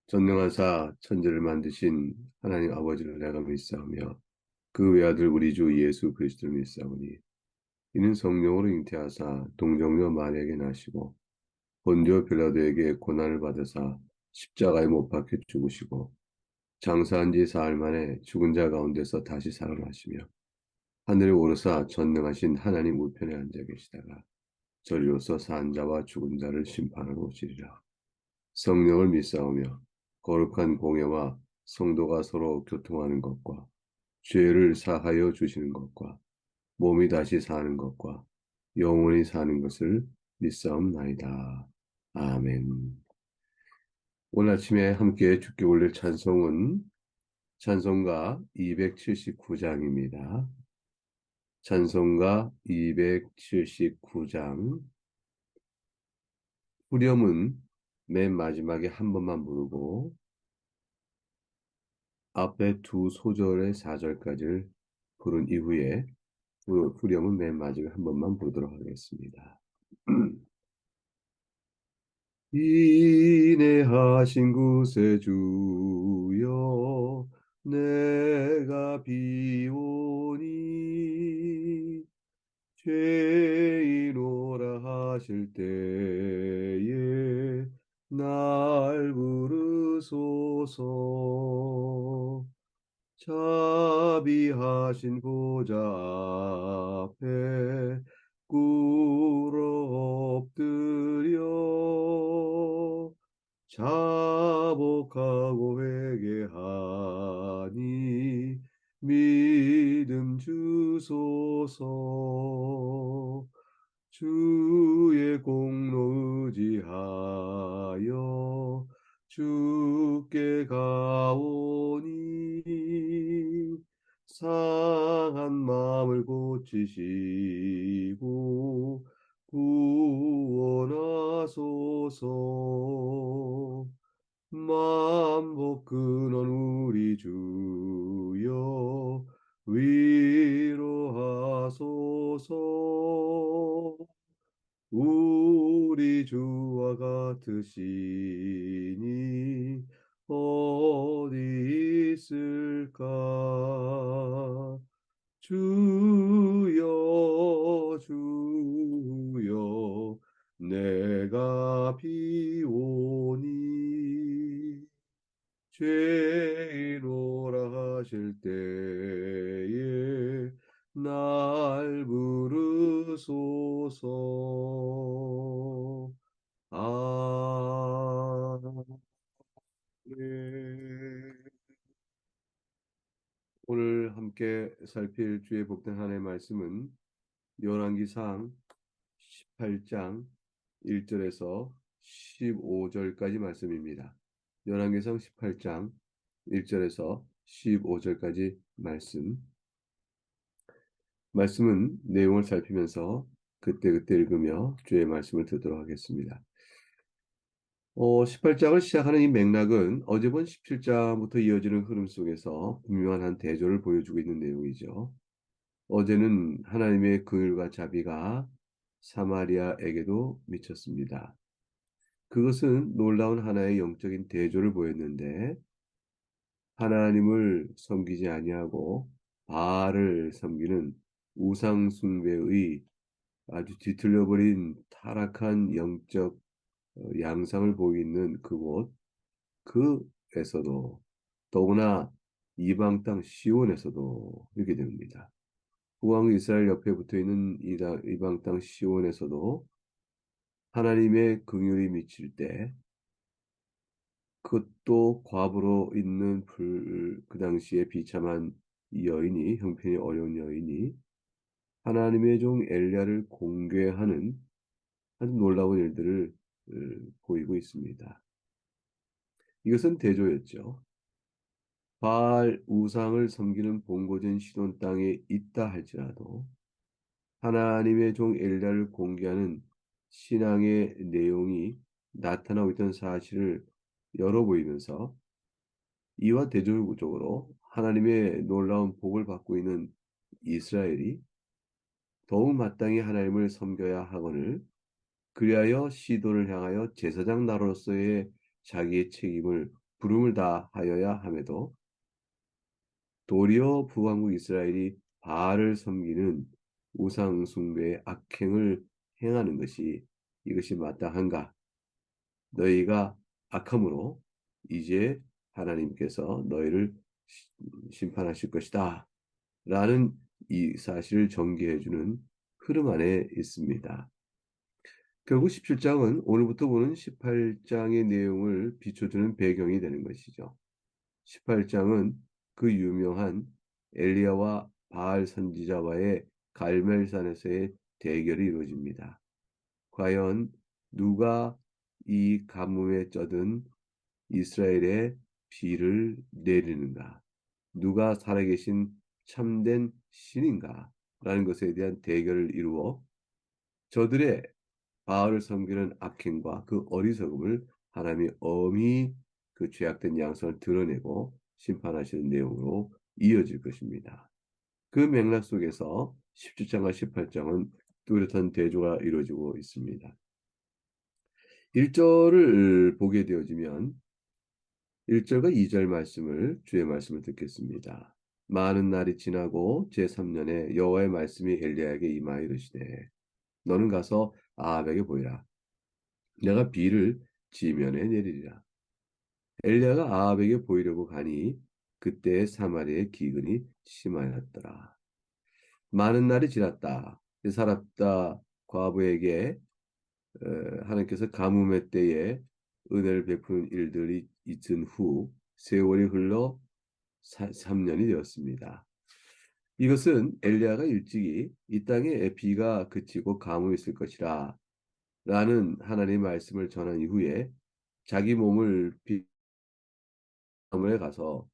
전능하사 천지를 만드신 하나님 아버지를 내가 믿사오며 그 외아들 우리 주 예수 그리스도를 믿사오니 이는 성령으로 잉태하사 동정녀 마리아에게 나시고 본디오 빌라도에게 고난을 받으사 십자가에 못 박혀 죽으시고 장사한 지 사흘 만에 죽은 자 가운데서 다시 살아나시며 하늘에 오르사 전능하신 하나님 우편에 앉아 계시다가 저리로서 산 자와 죽은 자를 심판하러 오시리라. 성령을 믿사오며 거룩한 공예와 성도가 서로 교통하는 것과 죄를 사하여 주시는 것과 몸이 다시 사는 것과 영원히 사는 것을 믿사옵나이다. 아멘. 오늘 아침에 함께 주께 올릴 찬송은 찬송가 279장입니다. 찬송가 279장. 후렴은 맨 마지막에 한 번만 부르고 앞에 두 소절의 4절까지를 부른 이후에 후렴은 맨 마지막에 한 번만 부르도록 하겠습니다. 인내하신 구세주여 내가 비오니 죄인오라 하실 때에 날 부르소서. 자비하신 보좌 앞에 꿇어 엎드려 자복하고 회개하니 믿음 주소서. 주의 공로 의지하여 주께 가오니 상한 마음을 고치시고 구원하소서. 만복 근원 우리 주여 위로하소서. 우리 주와 같으시니 어디 있을까? 주여 주여 내가 비오니 죄인오라 하실 때에 날 부르소서. 아멘. 오늘 함께 살필 주의 복된 하나님의 말씀은 열왕기상 18장 1절에서 15절까지 말씀입니다. 열왕기상 18장 1절에서 15절까지 말씀은 내용을 살피면서 그때그때 읽으며 주의 말씀을 듣도록 하겠습니다. 18장을 시작하는 이 맥락은 어제 본 17장부터 이어지는 흐름 속에서 분명한 한 대조를 보여주고 있는 내용이죠. 어제는 하나님의 긍휼과 자비가 사마리아에게도 미쳤습니다. 그것은 놀라운 하나의 영적인 대조를 보였는데 하나님을 섬기지 아니하고 바알을 섬기는 우상 숭배의 아주 뒤틀려버린 타락한 영적 양상을 보이는 그곳, 그에서도 더구나 이방 땅 시온에서도 이렇게 됩니다. 국왕 이스라엘 옆에 붙어 있는 이방 땅 시온에서도 하나님의 긍휼이 미칠 때 그것도 과부로 있는 그 당시에 비참한 여인이 형편이 어려운 여인이 하나님의 종 엘리야를 공개하는 아주 놀라운 일들을 보이고 있습니다. 이것은 대조였죠. 바알 우상을 섬기는 본고진 시돈 땅에 있다 할지라도 하나님의 종 엘리야를 공개하는 신앙의 내용이 나타나고 있던 사실을 열어 보이면서 이와 대조적으로 하나님의 놀라운 복을 받고 있는 이스라엘이 더욱 마땅히 하나님을 섬겨야 하거늘 그리하여 시돈을 향하여 제사장 나로서의 자기의 책임을 부름을 다하여야 함에도 도리어 북왕국 이스라엘이 바알을 섬기는 우상 숭배의 악행을 행하는 것이 이것이 마땅한가? 너희가 악함으로 이제 하나님께서 너희를 심판하실 것이다. 라는 이 사실을 전개해 주는 흐름 안에 있습니다. 결국 17장은 오늘부터 보는 18장의 내용을 비춰주는 배경이 되는 것이죠. 18장은 그 유명한 엘리야와 바알 선지자와의 갈멜산에서의 대결이 이루어집니다. 과연 누가 이 가뭄에 쩌든 이스라엘의 비를 내리는가? 누가 살아계신 참된 신인가? 라는 것에 대한 대결을 이루어 저들의 바알을 섬기는 악행과 그 어리석음을 하나님이 엄히 그 죄악된 양성을 드러내고 심판하시는 내용으로 이어질 것입니다. 그 맥락 속에서 17장과 18장은 뚜렷한 대조가 이루어지고 있습니다. 1절을 보게 되어지면 1절과 2절 말씀을 주의 말씀을 듣겠습니다. 많은 날이 지나고 제3년에 여호와의 말씀이 엘리야에게 임하여 이르시되 너는 가서 아합에게 보이라. 내가 비를 지면에 내리리라. 엘리야가 아합에게 보이려고 가니 그때 사마리아의 기근이 심하였더라. 많은 날이 지났다. 사랍다 과부에게 하나님께서 가뭄의 때에 은혜를 베푸는 일들이 있은 후 세월이 흘러 3년이 되었습니다. 이것은 엘리야가 일찍이 이 땅에 비가 그치고 가뭄이 있을 것이라 라는 하나님의 말씀을 전한 이후에 자기 몸을 비에 가서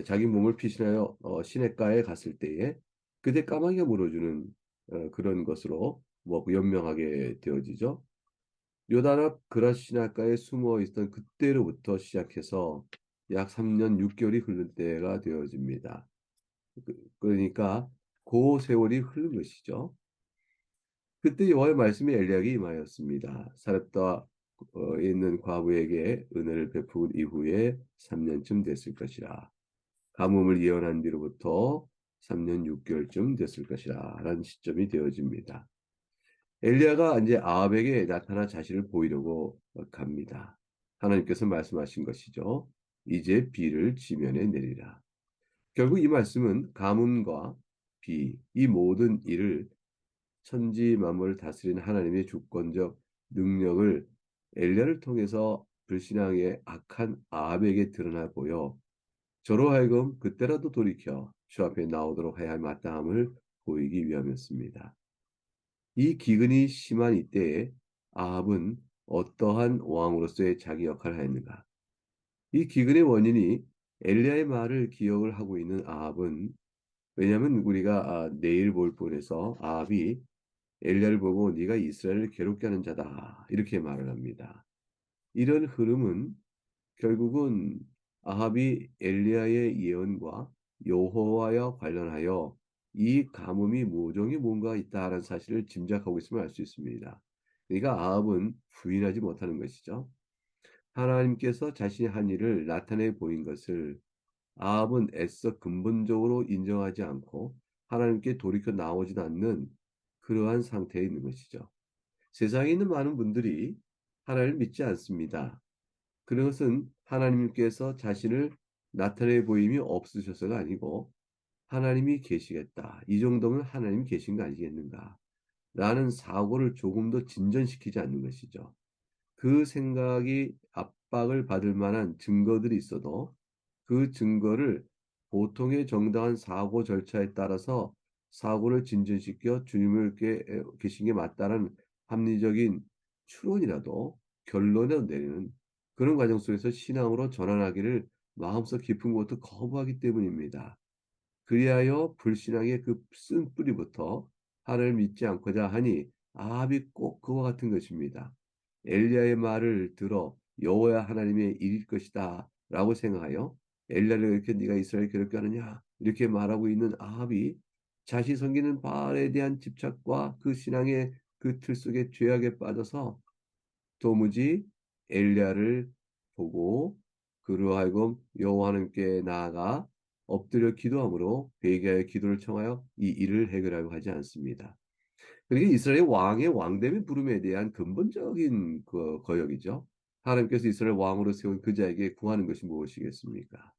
자기 몸을 피신하여 시냇가에 갔을 때에 그때 까마귀가 물어주는 그런 것으로 뭐 연명하게 되어지죠. 요단 앞 그라 시냇가에 숨어 있던 그때로부터 시작해서 약 3년 6개월이 흐른 때가 되어집니다. 그러니까 그 세월이 흐른 것이죠. 그때 여호와의 말씀이 엘리야에게 임하였습니다. 사렙다 있는 과부에게 은혜를 베푼 이후에 3년쯤 됐을 것이라. 가뭄을 예언한 뒤로부터 3년 6개월쯤 됐을 것이라 라는 시점이 되어집니다. 엘리야가 이제 아합에게 나타나 자신을 보이려고 갑니다. 하나님께서 말씀하신 것이죠. 이제 비를 지면에 내리라. 결국 이 말씀은 가뭄과 비, 이 모든 일을 천지 만물을 다스리는 하나님의 주권적 능력을 엘리야를 통해서 불신앙의 악한 아합에게 드러나 보여 저로 하여금 그때라도 돌이켜 주 앞에 나오도록 해야 할 마땅함을 보이기 위함이었습니다. 이 기근이 심한 이때에 아합은 어떠한 왕으로서의 자기 역할을 하였는가? 이 기근의 원인이 엘리야의 말을 기억을 하고 있는 아합은 왜냐하면 우리가 내일 볼 본에서 아합이 엘리야를 보고 네가 이스라엘을 괴롭게 하는 자다 이렇게 말을 합니다. 이런 흐름은 결국은 아합이 엘리야의 예언과 여호와와 관련하여 이 가뭄이 모종이 뭔가 있다라는 사실을 짐작하고 있음을 알 수 있습니다. 그러니까 아합은 부인하지 못하는 것이죠. 하나님께서 자신이 한 일을 나타내 보인 것을 아합은 애써 근본적으로 인정하지 않고 하나님께 돌이켜 나오지도 않는 그러한 상태에 있는 것이죠. 세상에 있는 많은 분들이 하나님을 믿지 않습니다. 그것은 하나님께서 자신을 나타내 보임이 없으셔서가 아니고 하나님이 계시겠다. 이 정도면 하나님이 계신 거 아니겠는가? 라는 사고를 조금 더 진전시키지 않는 것이죠. 그 생각이 압박을 받을 만한 증거들이 있어도 그 증거를 보통의 정당한 사고 절차에 따라서 사고를 진전시켜 주님을 계신 게 맞다는 합리적인 추론이라도 결론을 내리는 그런 과정 속에서 신앙으로 전환하기를 마음속 깊은 곳부터 거부하기 때문입니다. 그리하여 불신앙의 그 쓴 뿌리부터 하나님을 믿지 않고자 하니 아합이 꼭 그와 같은 것입니다. 엘리야의 말을 들어 여호와 하나님의 일일 것이다 라고 생각하여 엘리야를 이렇게 네가 이스라엘 괴롭게 하느냐 이렇게 말하고 있는 아합이 자신이 섬기는 바알에 대한 집착과 그 신앙의 그 틀 속에 죄악에 빠져서 도무지 엘리야를 보고 그로 하여금 여호와 하나님께 나아가 엎드려 기도함으로 회개하여 기도를 청하여 이 일을 해결하려 하지 않습니다. 그러니까 이스라엘 왕의 왕됨의 부름에 대한 근본적인 그 거역이죠. 하나님께서 이스라엘 왕으로 세운 그 자에게 구하는 것이 무엇이겠습니까?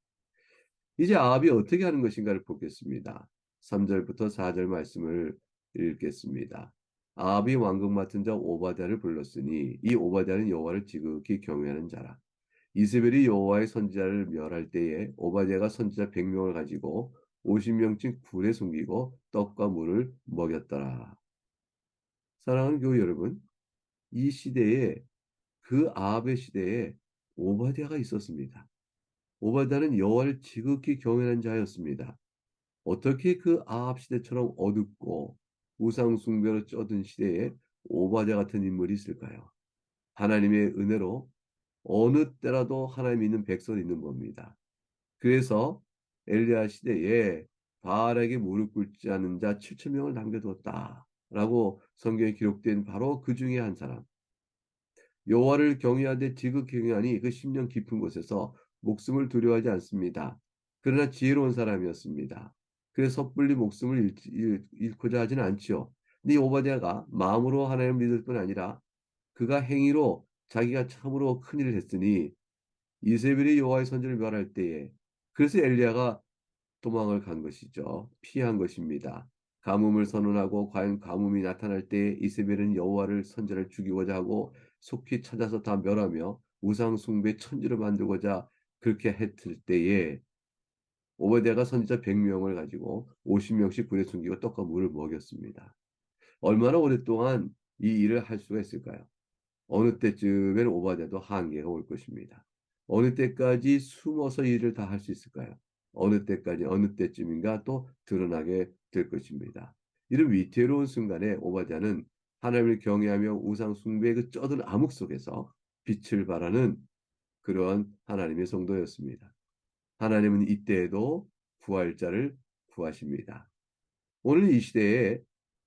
이제 아합이 어떻게 하는 것인가를 보겠습니다. 3절부터 4절 말씀을 읽겠습니다. 아합이 왕궁 맡은 자 오바댜를 불렀으니 이 오바댜는 여호와를 지극히 경외하는 자라. 이세벨이 여호와의 선지자를 멸할 때에 오바댜가 선지자 100명을 가지고 50명씩 굴에 숨기고 떡과 물을 먹였더라. 사랑하는 교회 여러분, 이 시대에 그 아합의 시대에 오바댜가 있었습니다. 오바댜는 여호와를 지극히 경외하는 자였습니다. 어떻게 그 아합 시대처럼 어둡고 우상 숭배로 쩌든 시대에 오바댜 같은 인물이 있을까요? 하나님의 은혜로 어느 때라도 하나님 믿는 백성이 있는 겁니다. 그래서 엘리야 시대에 바알에게 무릎 꿇지 않은 자 7천 명을 남겨두었다라고 성경에 기록된 바로 그 중에 한 사람. 여호와를 경외하되 지극히 경외하니 그 심령 깊은 곳에서 목숨을 두려워하지 않습니다. 그러나 지혜로운 사람이었습니다. 그래서 섣불리 목숨을 잃고자 하지는 않지요. 근데 오바댜가 마음으로 하나님을 믿을 뿐 아니라 그가 행위로 자기가 참으로 큰일을 했으니 이세벨이 여호와의 선지를 멸할 때에 그래서 엘리야가 도망을 간 것이죠. 피한 것입니다. 가뭄을 선언하고 과연 가뭄이 나타날 때 이세벨은 여호와를 선지자를 죽이고자 하고 속히 찾아서 다 멸하며 우상 숭배 천지를 만들고자 그렇게 했을 때에 오베데가 선지자 100명을 가지고 50명씩 굴에 숨기고 떡과 물을 먹였습니다. 얼마나 오랫동안 이 일을 할 수가 있을까요? 어느 때쯤에는 오바댜도 한계가 올 것입니다. 어느 때까지 숨어서 일을 다 할 수 있을까요? 어느 때까지 어느 때쯤인가 또 드러나게 될 것입니다. 이런 위태로운 순간에 오바댜는 하나님을 경외하며 우상 숭배의 그 쩌든 암흑 속에서 빛을 발하는 그러한 하나님의 성도였습니다. 하나님은 이때에도 부활자를 구하십니다. 오늘 이 시대에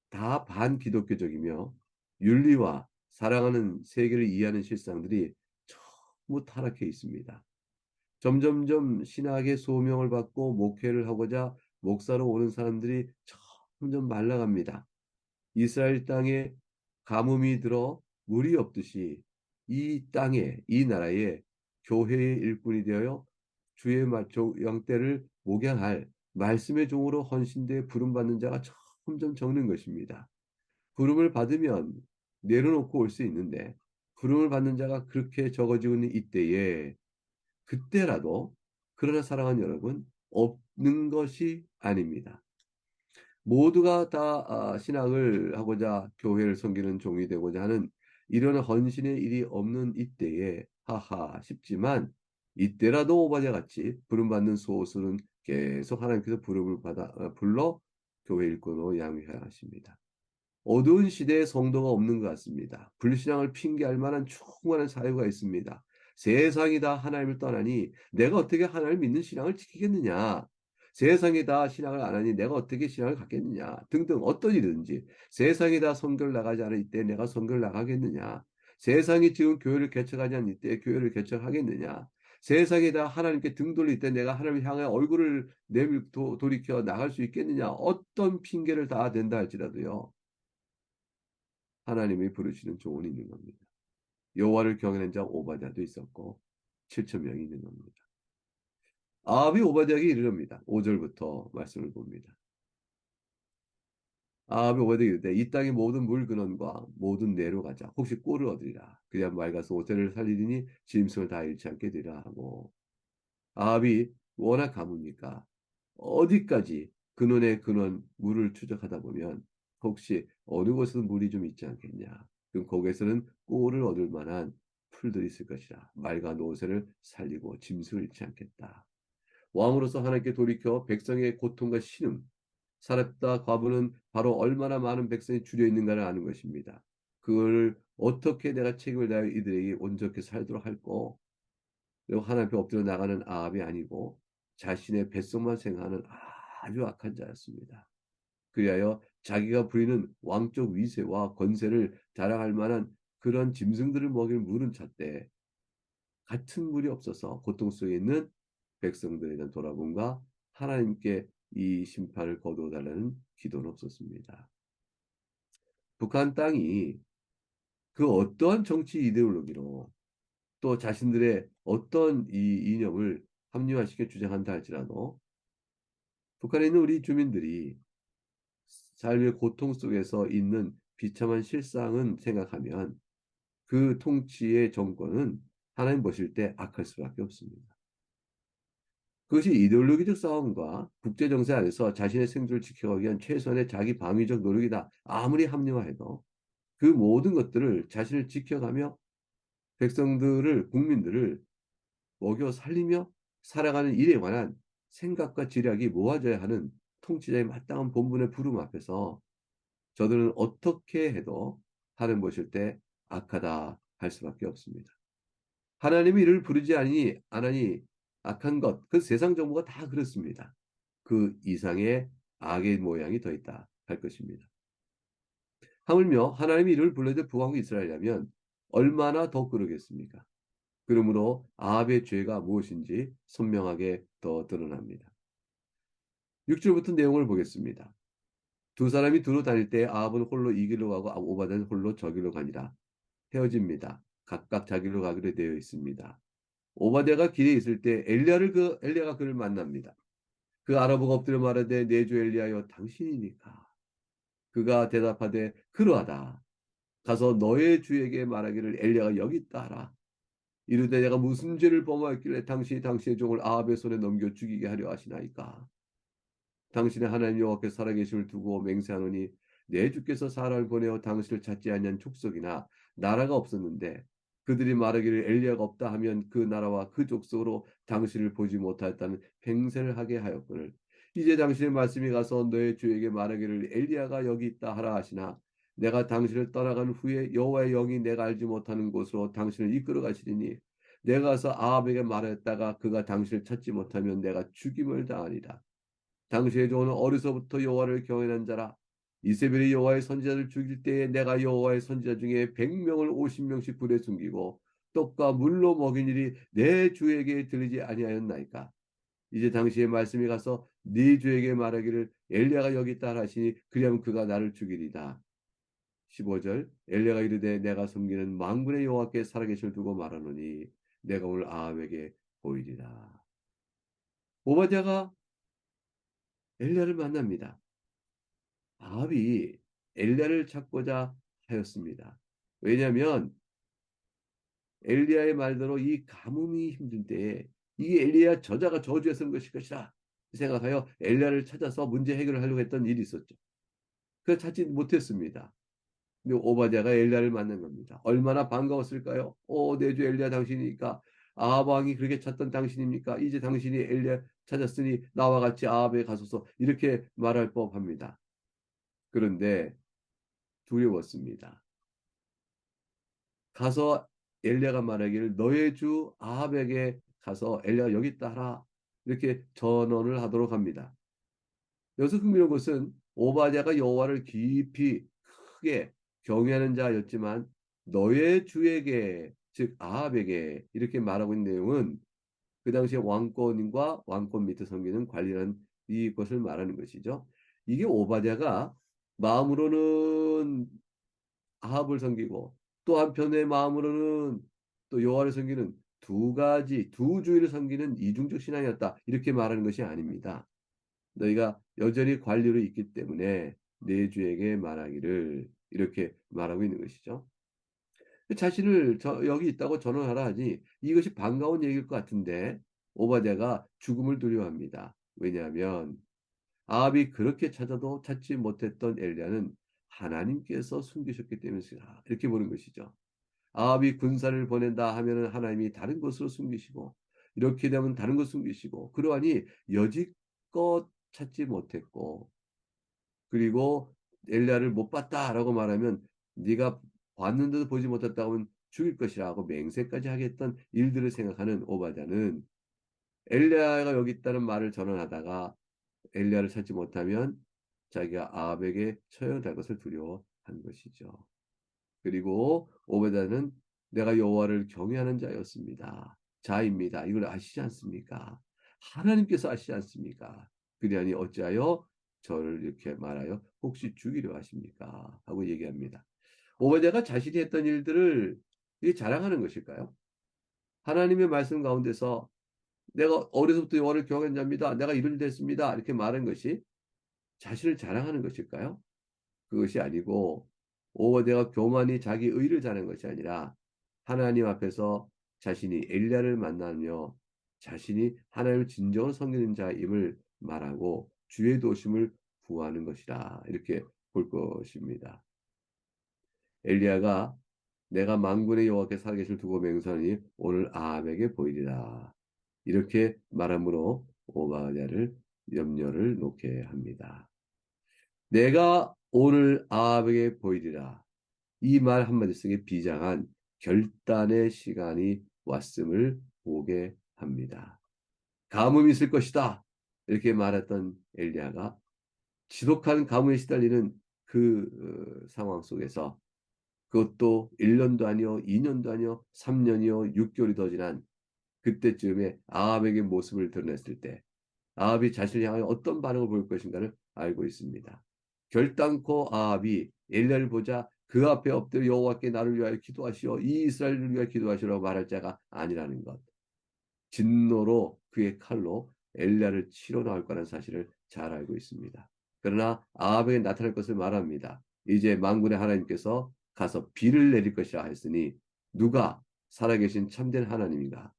다 반기독교적이며 윤리와 사랑하는 세계를 이해하는 실상들이 전부 타락해 있습니다. 점점점 신학의 소명을 받고 목회를 하고자 목사로 오는 사람들이 점점 말라갑니다. 이스라엘 땅에 가뭄이 들어 물이 없듯이 이 땅에 이 나라에 교회의 일꾼이 되어 주의 영대를 목양할 말씀의 종으로 헌신되어 부름받는 자가 점점 적는 것입니다. 부름을 받으면 내려놓고 올 수 있는데 부름을 받는 자가 그렇게 적어지고 있는 이때에 그때라도 그러나 사랑하는 여러분 없는 것이 아닙니다. 모두가 다 신앙을 하고자 교회를 섬기는 종이 되고자 하는 이런 헌신의 일이 없는 이때에 하하 싶지만 이때라도 오바댜 같이 부름받는 소수는 계속 하나님께서 부름을 받아 불러 교회 일꾼으로 양육해야 하십니다. 어두운 시대에 성도가 없는 것 같습니다. 불신앙을 핑계할 만한 충분한 사유가 있습니다. 세상이 다 하나님을 떠나니 내가 어떻게 하나님을 믿는 신앙을 지키겠느냐? 세상이 다 신앙을 안 하니 내가 어떻게 신앙을 갖겠느냐? 등등 어떤 일이든지 세상이 다 선교를 나가지 않을 이때 내가 선교를 나가겠느냐? 세상이 지금 교회를 개척하지 않을 이때 교회를 개척하겠느냐? 세상이 다 하나님께 등 돌릴 때 내가 하나님을 향해 얼굴을 돌이켜 나갈 수 있겠느냐? 어떤 핑계를 다 된다 할지라도요. 하나님이 부르시는 종은 있는 겁니다. 여호와를 경외하는 자 오바댜도 있었고 7천 명이 있는 겁니다. 아합이 오바댜에게 이르릅니다. 5절부터 말씀을 봅니다. 아합이 오바댜에게 이르되 이 땅의 모든 물 근원과 모든 내로 가자. 혹시 꼴을 얻으리라. 그리야 맑아서 오태를 살리리니 짐승을 다 잃지 않게 되리라 하고 아합이 워낙 가무니까 어디까지 근원의 근원 물을 추적하다 보면 혹시 어느 곳에는 물이 좀 있지 않겠냐. 그럼 거기에서는 꼴을 얻을 만한 풀들이 있을 것이라. 말과 노새를 살리고 짐승을 잃지 않겠다. 왕으로서 하나님께 돌이켜 백성의 고통과 신음, 살았다 과부는 바로 얼마나 많은 백성이 줄여 있는가를 아는 것입니다. 그걸 어떻게 내가 책임을 다해 이들에게 온전히 살도록 할고 그리고 하나님 앞에 엎드려 나가는 아합이 아니고 자신의 뱃속만 생각하는 아주 악한 자였습니다. 그리하여 자기가 부리는 왕적 위세와 권세를 자랑할 만한 그런 짐승들을 먹일 물은 찼대 같은 물이 없어서 고통 속에 있는 백성들에 대한 돌아봄과 하나님께 이 심판을 거두어달라는 기도는 없었습니다. 북한 땅이 그 어떠한 정치 이데올로기로 또 자신들의 어떤 이 이념을 합리화시켜 주장한다 할지라도 북한에 있는 우리 주민들이 삶의 고통 속에서 있는 비참한 실상은 생각하면 그 통치의 정권은 하나님 보실 때 악할 수밖에 없습니다. 그것이 이데올로기적 싸움과 국제 정세 안에서 자신의 생존을 지켜가기 위한 최선의 자기 방위적 노력이다. 아무리 합리화해도 그 모든 것들을 자신을 지켜가며 백성들을 국민들을 먹여 살리며 살아가는 일에 관한 생각과 지략이 모아져야 하는 통치자의 마땅한 본분의 부름 앞에서 저들은 어떻게 해도 하는 것일 때 악하다 할 수밖에 없습니다. 하나님이 이를 부르지 않으니 악한 것, 그 세상 정보가 다 그렇습니다. 그 이상의 악의 모양이 더 있다 할 것입니다. 하물며 하나님이 이를 불러들 부하고 이스라엘이라면 얼마나 더 그러겠습니까? 그러므로 아합의 죄가 무엇인지 선명하게 더 드러납니다. 6절부터 내용을 보겠습니다. 두 사람이 두루 다닐 때 아합은 홀로 이 길로 가고 오바댜는 홀로 저 길로 가니라. 헤어집니다. 각각 자기로 가기로 되어 있습니다. 오바댜가 길에 있을 때 엘리야가 그를 만납니다. 그 알아보고 엎드려 말하되 내 주 엘리야여 당신이니까. 그가 대답하되 그러하다. 가서 너의 주에게 말하기를 엘리야가 여기 있다 하라. 이르되 내가 무슨 죄를 범하였길래 당신이 당신의 종을 아합의 손에 넘겨 죽이게 하려 하시나이까. 당신의 하나님 여호와께서 살아계심을 두고 맹세하노니 내 주께서 사람을 보내어 당신을 찾지 아니한 족속이나 나라가 없었는데 그들이 말하기를 엘리야가 없다 하면 그 나라와 그 족속으로 당신을 보지 못하였다는 맹세를 하게 하였거늘 이제 당신의 말씀이 가서 너의 주에게 말하기를 엘리야가 여기 있다 하라 하시나 내가 당신을 떠나간 후에 여호와의 영이 내가 알지 못하는 곳으로 당신을 이끌어 가시리니 내가 가서 아합에게 말하였다가 그가 당신을 찾지 못하면 내가 죽임을 당하리라. 당시의 종은 어려서부터 여호와를 경외하는 자라. 이세벨이 여호와의 선지자를 죽일 때에 내가 여호와의 선지자 중에 100명을 50명씩 불에 숨기고 떡과 물로 먹인 일이 내 주에게 들리지 아니하였나이까. 이제 당시의 말씀이 가서 네 주에게 말하기를 엘리야가 여기 있다 하시니 그리하면 그가 나를 죽이리다. 15절 엘리야가 이르되 내가 섬기는 만군의 여호와께 살아계심을 두고 말하노니 내가 오늘 아합에게 보이리라. 오바댜가 엘리야를 만납니다. 아합이 엘리야를 찾고자 하였습니다. 왜냐하면 엘리야의 말대로 이 가뭄이 힘든 때에 이 엘리야 저자가 저주에 쓴 것일 것이라 생각하여 엘리야를 찾아서 문제 해결을 하려고 했던 일이 있었죠. 그걸 찾지 못했습니다. 근데 오바댜가 엘리야를 만난 겁니다. 얼마나 반가웠을까요? 내 주 엘리야 당신이니까 아합 왕이 그렇게 찾던 당신입니까? 이제 당신이 엘리야 찾았으니 나와 같이 아합에 가소서 이렇게 말할 법합니다. 그런데 두려웠습니다. 가서 엘리야가 말하기를 너의 주 아합에게 가서 엘리야가 여기 있다 하라 이렇게 전언을 하도록 합니다. 여기서 흥미로운 것은 오바댜가 여호와를 깊이 크게 경외하는 자였지만 너의 주에게 즉 아합에게 이렇게 말하고 있는 내용은 그 당시에 왕권과 왕권 밑에 섬기는 관리라는 이것을 말하는 것이죠. 이게 오바댜가 마음으로는 아합을 섬기고 또 한편의 마음으로는 또 여호와를 섬기는 두 가지 두 주의를 섬기는 이중적 신앙이었다 이렇게 말하는 것이 아닙니다. 너희가 여전히 관리로 있기 때문에 내 주에게 말하기를 이렇게 말하고 있는 것이죠. 자신을 여기 있다고 전언하라 하니 이것이 반가운 얘기일 것 같은데 오바댜가 죽음을 두려워합니다. 왜냐하면 아합이 그렇게 찾아도 찾지 못했던 엘리야는 하나님께서 숨기셨기 때문이다. 이렇게 보는 것이죠. 아합이 군사를 보낸다 하면은 하나님이 다른 곳으로 숨기시고 이렇게 되면 다른 곳 숨기시고 그러하니 여지껏 찾지 못했고 그리고 엘리야를 못 봤다라고 말하면 네가 봤는데도 보지 못했다고 하면 죽일 것이라고 맹세까지 하겠던 일들을 생각하는 오바댜는 엘리야가 여기 있다는 말을 전언하다가 엘리야를 찾지 못하면 자기가 아합에게 처형될 것을 두려워한 것이죠. 그리고 오베다는 내가 여호와를 경외하는 자였습니다. 자입니다. 이걸 아시지 않습니까? 하나님께서 아시지 않습니까? 그러니 어찌하여 저를 이렇게 말하여 혹시 죽이려 하십니까? 하고 얘기합니다. 오베데가 자신이 했던 일들을 자랑하는 것일까요? 하나님의 말씀 가운데서 내가 어려서부터 여호와를 경외한 자입니다. 내가 이런 일 됐습니다. 이렇게 말한 것이 자신을 자랑하는 것일까요? 그것이 아니고 오버데가 교만이 자기 의를 자는 것이 아니라 하나님 앞에서 자신이 엘리야를 만나며 자신이 하나님을 진정으로 섬기는 자임을 말하고 주의 도심을 구하는 것이라 이렇게 볼 것입니다. 엘리야가 내가 만군의 여호와께 살아계실 두고 맹세하니 오늘 아합에게 보이리라. 이렇게 말함으로 오바댜를 염려를 놓게 합니다. 내가 오늘 아합에게 보이리라. 이 말 한마디 속에 비장한 결단의 시간이 왔음을 보게 합니다. 가뭄이 있을 것이다. 이렇게 말했던 엘리야가 지독한 가뭄에 시달리는 그 상황 속에서 그것도 1년도 아니요, 2년도 아니요, 3년이요, 6개월이 더 지난 그때쯤에 아합에게 모습을 드러냈을 때 아합이 자신을 향하여 어떤 반응을 보일 것인가를 알고 있습니다. 결단코 아합이 엘리야를 보자 그 앞에 엎드려 여호와께 나를 위하여 기도하시오, 이 이스라엘을 위하여 기도하시라고 말할 자가 아니라는 것. 진노로 그의 칼로 엘리야를 치러 나올 거라는 사실을 잘 알고 있습니다. 그러나 아합에게 나타날 것을 말합니다. 이제 만군의 하나님께서 가서 비를 내릴 것이라 했으니 누가 살아계신 참된 하나님인가?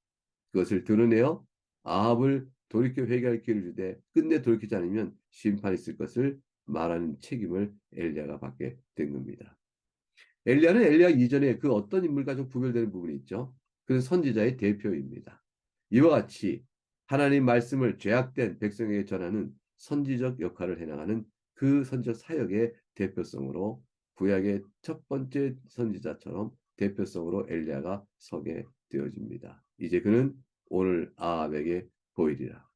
그것을 드러내어 아합을 돌이켜 회개할 기회를 주되 끝내 돌이키지 않으면 심판이 있을 것을 말하는 책임을 엘리야가 받게 된 겁니다. 엘리야는 엘리야 이전에 그 어떤 인물과 좀 구별되는 부분이 있죠. 그는 선지자의 대표입니다. 이와 같이 하나님 말씀을 죄악된 백성에게 전하는 선지적 역할을 해나가는 그 선지적 사역의 대표성으로 구약의 첫 번째 선지자처럼 대표성으로 엘리야가 서게 되어집니다. 이제 그는 오늘 아합에게 보이리라.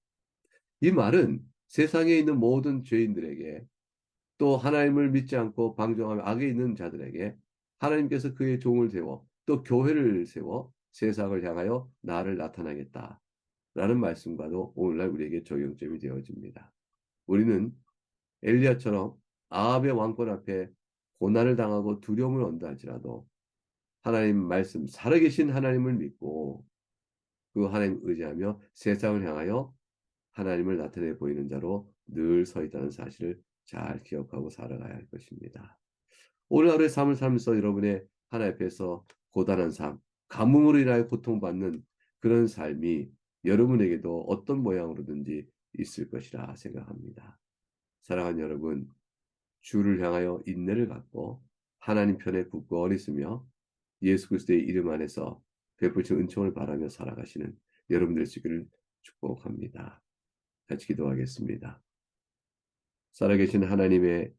이 말은 세상에 있는 모든 죄인들에게 또 하나님을 믿지 않고 방종하며 악에 있는 자들에게 하나님께서 그의 종을 세워 또 교회를 세워 세상을 향하여 나를 나타나겠다. 라는 말씀과도 오늘날 우리에게 적용점이 되어집니다. 우리는 엘리야처럼 아합의 왕권 앞에 고난을 당하고 두려움을 얻는다 할지라도 하나님 말씀, 살아계신 하나님을 믿고 그 하나님 의지하며 세상을 향하여 하나님을 나타내 보이는 자로 늘 서 있다는 사실을 잘 기억하고 살아가야 할 것입니다. 오늘 하루의 삶을 살면서 여러분의 하나님 앞에서 고단한 삶, 가뭄으로 인하여 고통받는 그런 삶이 여러분에게도 어떤 모양으로든지 있을 것이라 생각합니다. 사랑하는 여러분, 주를 향하여 인내를 갖고 하나님 편에 굳건히 있으며 예수 그리스도의 이름 안에서 베푸신 은총을 바라며 살아가시는 여러분들 되기를 축복합니다. 같이 기도하겠습니다. 살아계신 하나님의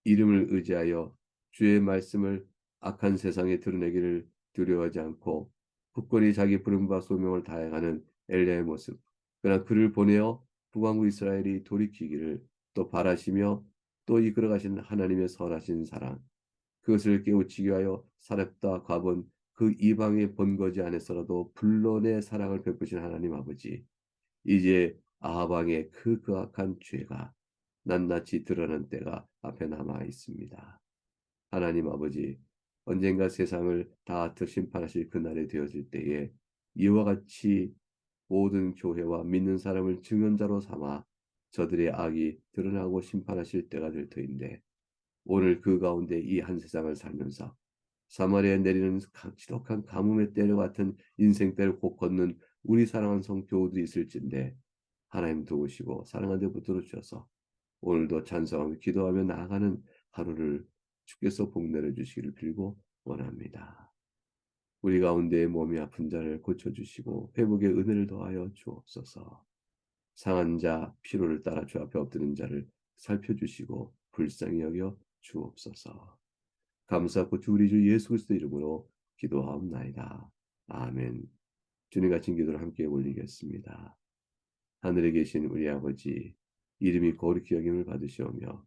이름을 의지하여 주의 말씀을 악한 세상에 드러내기를 두려워하지 않고 굳건히 자기 부름과 소명을 다해가는 엘리야의 모습, 그러나 그를 보내어 북왕국 이스라엘이 돌이키기를 또 바라시며 또 이끌어가신 하나님의 선하신 사랑, 그것을 깨우치기 위하여 살았다 가본 그 이방의 본거지 안에서라도 불론의 사랑을 베푸신 하나님 아버지, 이제 아합왕의 그 악한 죄가 낱낱이 드러난 때가 앞에 남아 있습니다. 하나님 아버지, 언젠가 세상을 다 심판하실 그날이 되어질 때에 이와 같이 모든 교회와 믿는 사람을 증언자로 삼아 저들의 악이 드러나고 심판하실 때가 될 터인데 오늘 그 가운데 이 한 세상을 살면서 사마리아에 내리는 지독한 가뭄의 때와 같은 인생 때를 곧 걷는 우리 사랑하는 성교우들이 있을진데 하나님 도우시고 사랑하는 데 붙들어 주셔서 오늘도 찬성하며 기도하며 나아가는 하루를 주께서 복 내려주시기를 빌고 원합니다. 우리 가운데 몸이 아픈 자를 고쳐주시고 회복의 은혜를 더하여 주옵소서. 상한 자, 피로를 따라 주 앞에 엎드는 자를 살펴주시고 불쌍히 여겨 주옵소서. 감사하고 우리 주 예수 그리스도 이름으로 기도하옵나이다. 아멘. 주님 같은 기도를 함께 올리겠습니다. 하늘에 계신 우리 아버지, 이름이 거룩히 여김을 받으시오며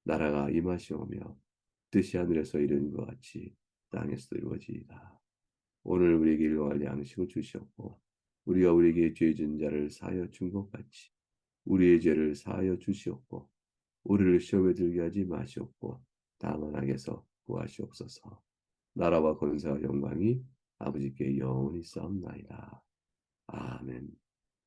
나라가 임하시오며 뜻이 하늘에서 이루어진 것 같이 땅에서도 이루어지이다. 오늘 우리에게 일용할 양식을 주시옵고 우리가 우리에게 죄 지은 자를 사하여 준 것 같이 우리의 죄를 사하여 주시옵고 우리를 시험에 들게 하지 마시옵고 다만 악에서 구하시옵소서. 나라와 권세와 영광이 아버지께 영원히 싸움나이다. 아멘.